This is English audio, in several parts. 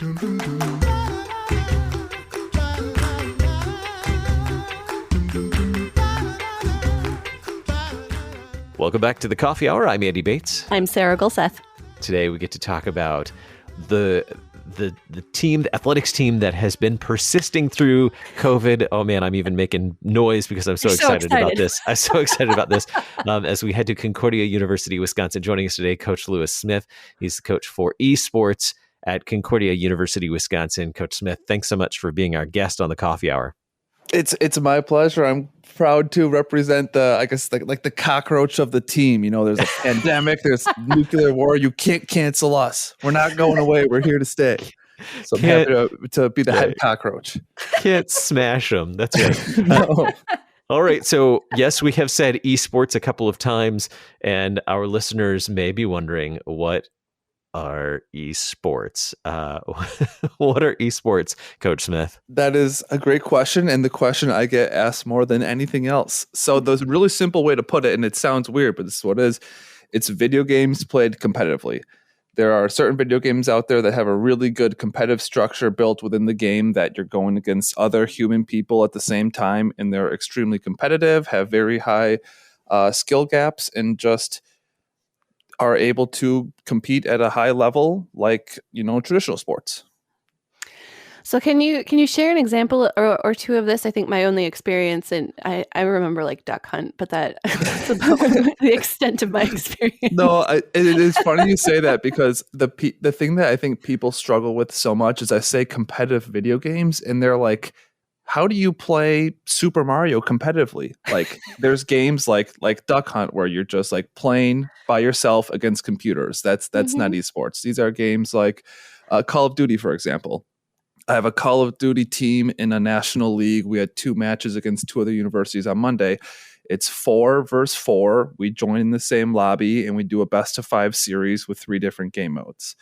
Welcome back to the Coffee Hour. I'm Andy Bates. I'm Sarah Gulseth. Today we get to talk about the team, the athletics team that has been persisting through COVID. Oh man, I'm even making noise because I'm so excited about this. I'm so excited about this. As we head to Concordia University, Wisconsin, joining us today, Coach Lewis Smith. He's the coach for esports at Concordia University, Wisconsin. Coach Smith, thanks so much for being our guest on the Coffee Hour. It's my pleasure. I'm proud to represent the cockroach of the team. You know, there's a pandemic, there's nuclear war. You can't cancel us. We're not going away. We're here to stay. So I'm happy to be the head cockroach. Can't smash them. That's right. No. All right. So yes, we have said esports a couple of times, and our listeners may be wondering, what are esports? What are esports, Coach Smith? That is a great question, and the question I get asked more than anything else. So the really simple way to put it, and it sounds weird, but this is what it is. It's video games played competitively. There are certain video games out there that have a really good competitive structure built within the game that you're going against other human people at the same time, and they're extremely competitive, have very high skill gaps, and just are able to compete at a high level like, traditional sports. So can you share an example or two of this? I think my only experience, and I remember like Duck Hunt, but that's about the extent of my experience. No, it is funny you say that, because the thing that I think people struggle with so much is I say competitive video games, and they're like, how do you play Super Mario competitively? Like, there's games like Duck Hunt where you're just like playing by yourself against computers. That's not esports. These are games like Call of Duty, for example. I have a Call of Duty team in a national league. We had 2 matches against 2 other universities on Monday. It's 4 versus 4. We join in the same lobby, and we do a best of 5 series with 3 different game modes.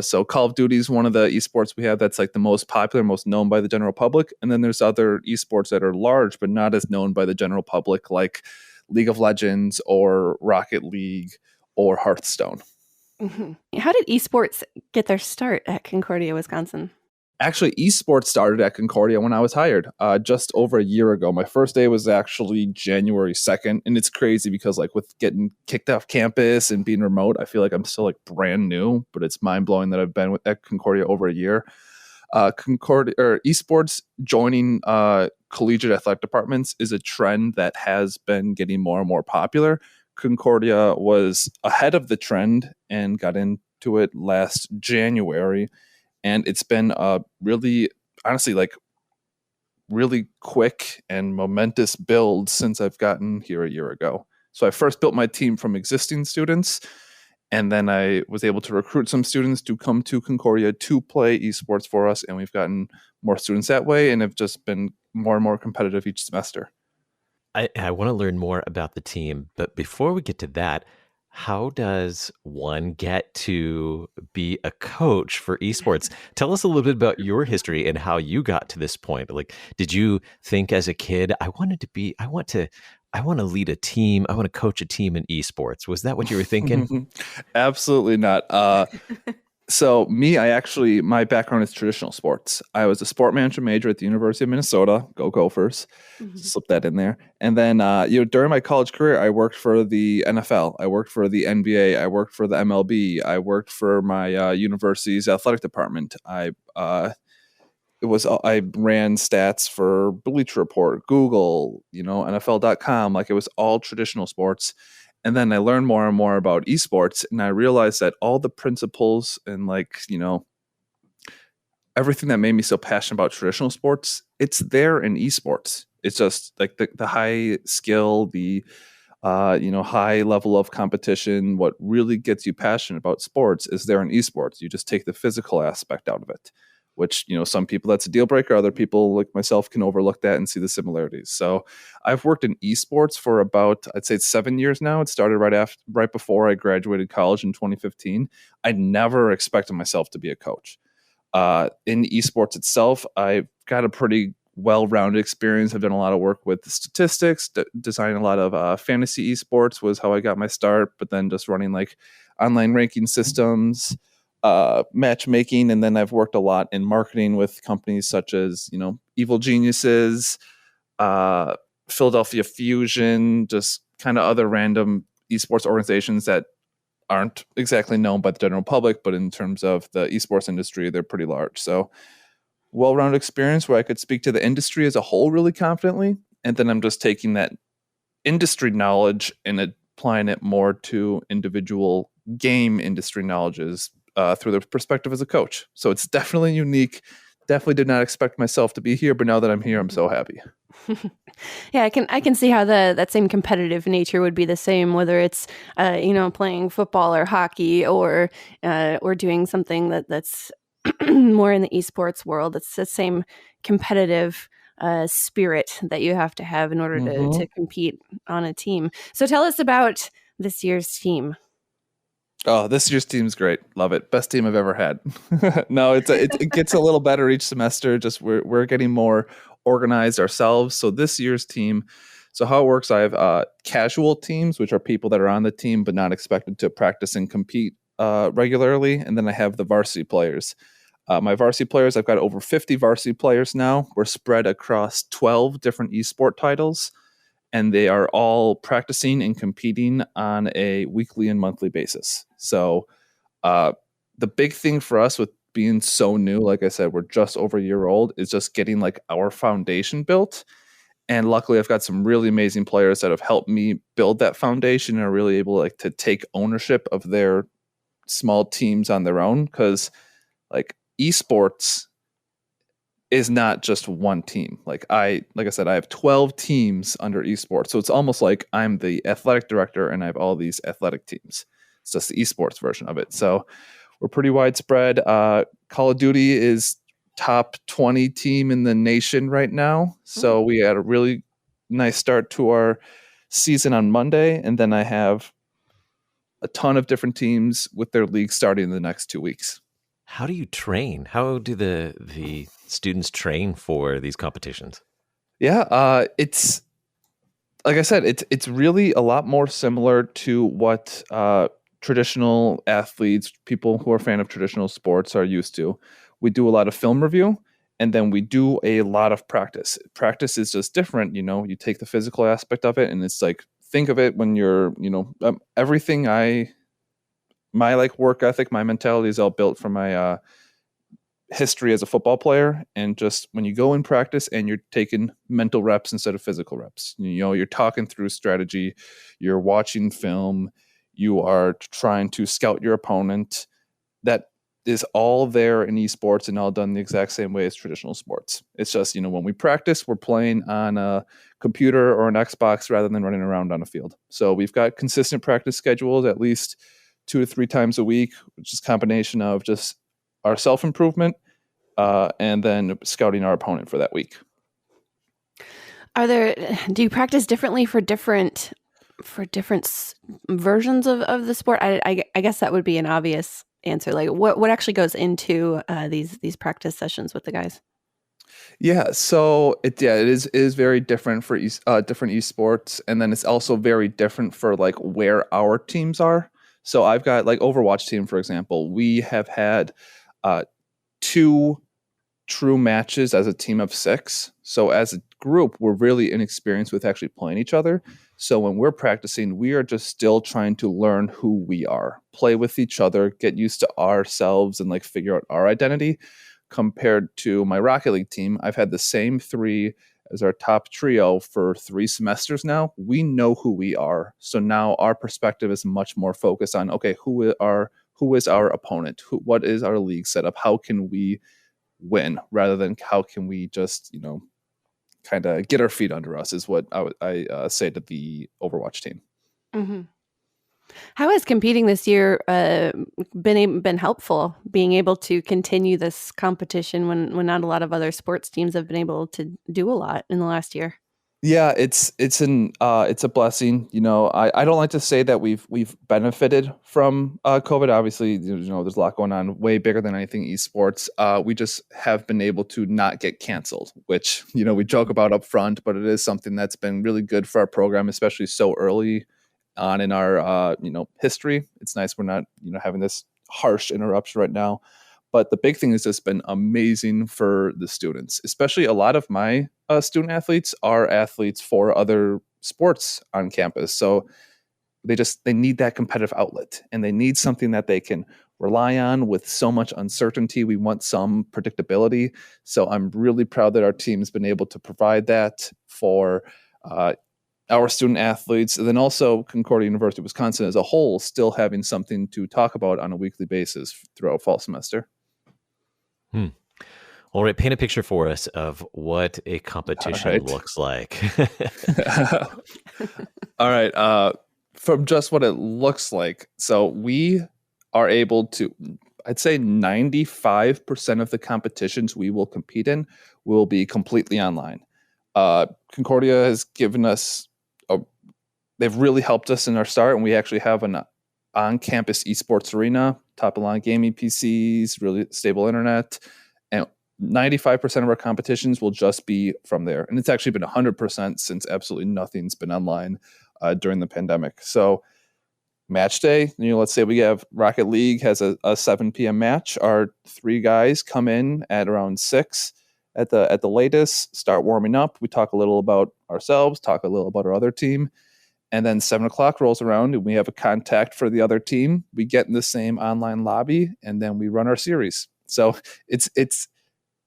So Call of Duty is one of the esports we have that's like the most popular, most known by the general public. And then there's other esports that are large, but not as known by the general public, like League of Legends or Rocket League or Hearthstone. Mm-hmm. How did esports get their start at Concordia, Wisconsin? Actually, esports started at Concordia when I was hired just over a year ago. My first day was actually January 2nd. And it's crazy because like with getting kicked off campus and being remote, I feel like I'm still like brand new, but it's mind blowing that I've been at Concordia over a year. Concordia or esports joining collegiate athletic departments is a trend that has been getting more and more popular. Concordia was ahead of the trend and got into it last January. And it's been really, honestly, like really quick and momentous build since I've gotten here a year ago. So I first built my team from existing students, and then I was able to recruit some students to come to Concordia to play esports for us. And we've gotten more students that way, and have just been more and more competitive each semester. I want to learn more about the team, but before we get to that, how does one get to be a coach for esports? Tell us a little bit about your history and how you got to this point. Like, did you think as a kid, I want to lead a team. I want to coach a team in esports. Was that what you were thinking? Absolutely not. So my background is traditional sports. I was a sport management major at the University of Minnesota. Go Gophers. Slip that in there. And then, during my college career, I worked for the NFL. I worked for the NBA. I worked for the MLB. I worked for my university's athletic department. I ran stats for Bleacher Report, Google, NFL.com. Like, it was all traditional sports. And then I learned more and more about esports, and I realized that all the principles and everything that made me so passionate about traditional sports, it's there in esports. It's just like the high skill, the high level of competition. What really gets you passionate about sports is there in esports. You just take the physical aspect out of it, which, some people that's a deal breaker. Other people like myself can overlook that and see the similarities. So I've worked in esports for about, I'd say 7 years now. It started right before I graduated college in 2015. I never expected myself to be a coach. In esports itself, I've got a pretty well-rounded experience. I've done a lot of work with statistics, designing a lot of fantasy esports was how I got my start, but then just running like online ranking systems, matchmaking, and then I've worked a lot in marketing with companies such as Evil Geniuses, Philadelphia Fusion, just kind of other random esports organizations that aren't exactly known by the general public, but in terms of the esports industry, they're pretty large. So well-rounded experience where I could speak to the industry as a whole really confidently, and then I'm just taking that industry knowledge and applying it more to individual game industry knowledges through the perspective as a coach. So it's definitely unique. Definitely did not expect myself to be here, but now that I'm here, I'm so happy. Yeah, I can see how that same competitive nature would be the same, whether it's playing football or hockey or doing something that's more in the esports world. It's the same competitive spirit that you have to have in order to compete on a team. So tell us about this year's team. Oh, this year's team's great. Love it. Best team I've ever had. No, it gets a little better each semester. Just we're getting more organized ourselves. So this year's team, so how it works, I have casual teams, which are people that are on the team but not expected to practice and compete regularly. And then I have the varsity players. My varsity players, I've got over 50 varsity players now. We're spread across 12 different esport titles, and they are all practicing and competing on a weekly and monthly basis. So the big thing for us with being so new, like I said, we're just over a year old, is just getting like our foundation built. And luckily I've got some really amazing players that have helped me build that foundation and are really able like to take ownership of their small teams on their own. Because like esports is not just one team. Like I said, I have 12 teams under esports. So it's almost like I'm the athletic director and I have all these athletic teams. It's just the esports version of it. So we're pretty widespread. Call of Duty is top 20 team in the nation right now. So we had a really nice start to our season on Monday. And then I have a ton of different teams with their league starting in the next 2 weeks. How do you train? How do the students train for these competitions? Yeah, it's like I said, it's really a lot more similar to what traditional athletes, people who are a fan of traditional sports, are used to. We do a lot of film review, and then we do a lot of practice. Practice is just different, you take the physical aspect of it, and it's like, think of it when you're, everything my like work ethic, my mentality is all built from my history as a football player. And just when you go in practice and you're taking mental reps instead of physical reps, you're talking through strategy, you're watching film, you are trying to scout your opponent. That is all there in esports and all done the exact same way as traditional sports. It's just, when we practice, we're playing on a computer or an Xbox rather than running around on a field. So we've got consistent practice schedules, at least 2 to 3 times a week, which is a combination of just our self-improvement and then scouting our opponent for that week. Do you practice differently for different versions of the sport? I guess that would be an obvious answer. Like what actually goes into these practice sessions with the guys? Yeah, so it is very different for different esports, and then it's also very different for like where our teams are. So I've got like Overwatch team, for example. We have had 2 true matches as a team of 6. So as a group, we're really inexperienced with actually playing each other. So when we're practicing, we are just still trying to learn who we are, play with each other, get used to ourselves, and like figure out our identity. Compared to my Rocket League team, I've had the same 3 as our top trio for 3 semesters now. We know who we are. So now our perspective is much more focused on, okay, who is our opponent? What is our league setup? How can we win rather than how can we just, kind of get our feet under us is what I say to the Overwatch team. Mm-hmm. How has competing this year been helpful, being able to continue this competition when not a lot of other sports teams have been able to do a lot in the last year? Yeah, it's a blessing. I don't like to say that we've benefited from COVID. Obviously, there's a lot going on, way bigger than anything esports. We just have been able to not get canceled, which we joke about up front, but it is something that's been really good for our program, especially so early on in our history. It's nice we're not having this harsh interruption right now. But the big thing is it's been amazing for the students, especially a lot of my student athletes are athletes for other sports on campus. So they need that competitive outlet, and they need something that they can rely on. With so much uncertainty, we want some predictability. So I'm really proud that our team's been able to provide that for our student athletes, and then also Concordia University, Wisconsin as a whole, still having something to talk about on a weekly basis throughout fall semester. All right, paint a picture for us of what a competition looks like. All right. From just what it looks like. So we are able to, I'd say 95% of the competitions we will compete in will be completely online. Concordia has given us, they've really helped us in our start, and we actually have an on-campus esports arena, top-of-line gaming PCs, really stable internet, and 95% of our competitions will just be from there. And it's actually been 100% since absolutely nothing's been online during the pandemic. So match day, let's say we have Rocket League has a 7 p.m. match. Our 3 guys come in at around 6 at the latest, start warming up. We talk a little about ourselves, talk a little about our other team. And then 7 o'clock rolls around and we have a contact for the other team. We get in the same online lobby and then we run our series. So it's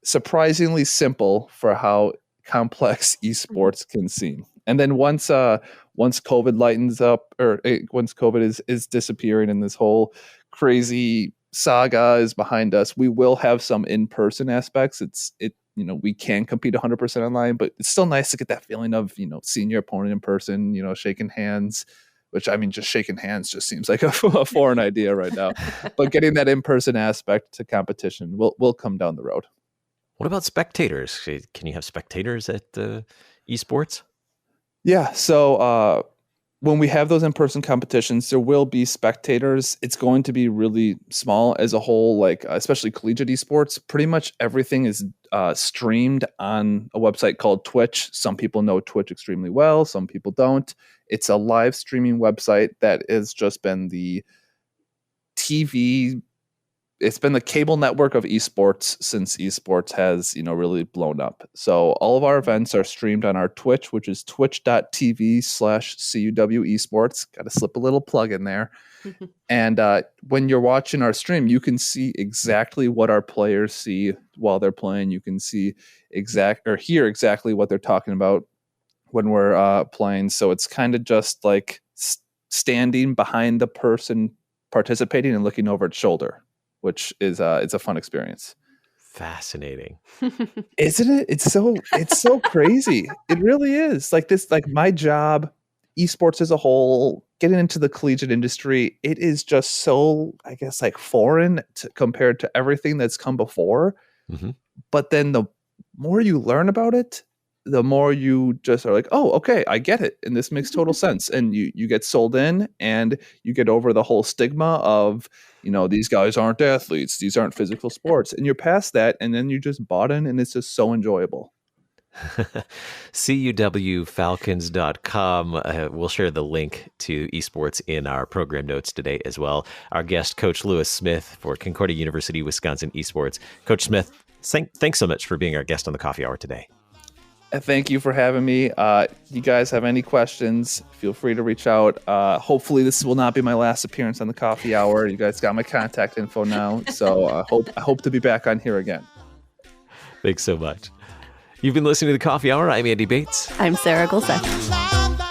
surprisingly simple for how complex esports can seem. And then once COVID lightens up, or once COVID is disappearing and this whole crazy saga is behind us, we will have some in-person aspects. We can compete 100% online, but it's still nice to get that feeling of, seeing your opponent in person, shaking hands, which just shaking hands just seems like a foreign idea right now. But getting that in-person aspect to competition will come down the road. What about spectators? Can you have spectators at esports? Yeah. So when we have those in-person competitions, there will be spectators. It's going to be really small as a whole, like especially collegiate esports. Pretty much everything is streamed on a website called Twitch. Some people know Twitch extremely well. Some people don't. It's a live streaming website that has just been the TV. It's been the cable network of esports since esports has, really blown up. So all of our events are streamed on our Twitch, which is twitch.tv/CUW esports. Got to slip a little plug in there. And when you're watching our stream, you can see exactly what our players see while they're playing. You can see hear exactly what they're talking about when we're playing. So it's kind of just like standing behind the person participating and looking over its shoulder, which is it's a fun experience. Fascinating. Isn't it? It's so crazy. It really is. Like my job, esports as a whole, getting into the collegiate industry, it is just so, I guess, like foreign compared to everything that's come before. Mm-hmm. But then the more you learn about it, the more you just are like, oh, okay, I get it. And this makes total sense. And you get sold in and you get over the whole stigma of, these guys aren't athletes. These aren't physical sports. And you're past that. And then you just bought in and it's just so enjoyable. CUWFalcons.com. We'll share the link to esports in our program notes today as well. Our guest, Coach Lewis Smith for Concordia University, Wisconsin Esports. Coach Smith, thanks so much for being our guest on the Coffee Hour today. Thank you for having me. You guys have any questions, feel free to reach out. Hopefully this will not be my last appearance on the Coffee Hour. You guys got my contact info now. So I hope to be back on here again. Thanks so much. You've been listening to the Coffee Hour. I'm Andy Bates. I'm Sarah Gulseth.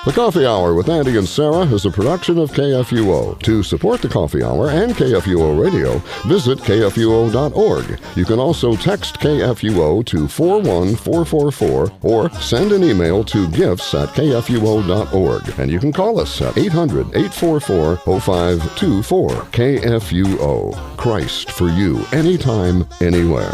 The Coffee Hour with Andy and Sarah is a production of KFUO. To support the Coffee Hour and KFUO Radio, visit KFUO.org. You can also text KFUO to 41444 or send an email to gifts@KFUO.org. And you can call us at 800-844-0524. KFUO. Christ for you, anytime, anywhere.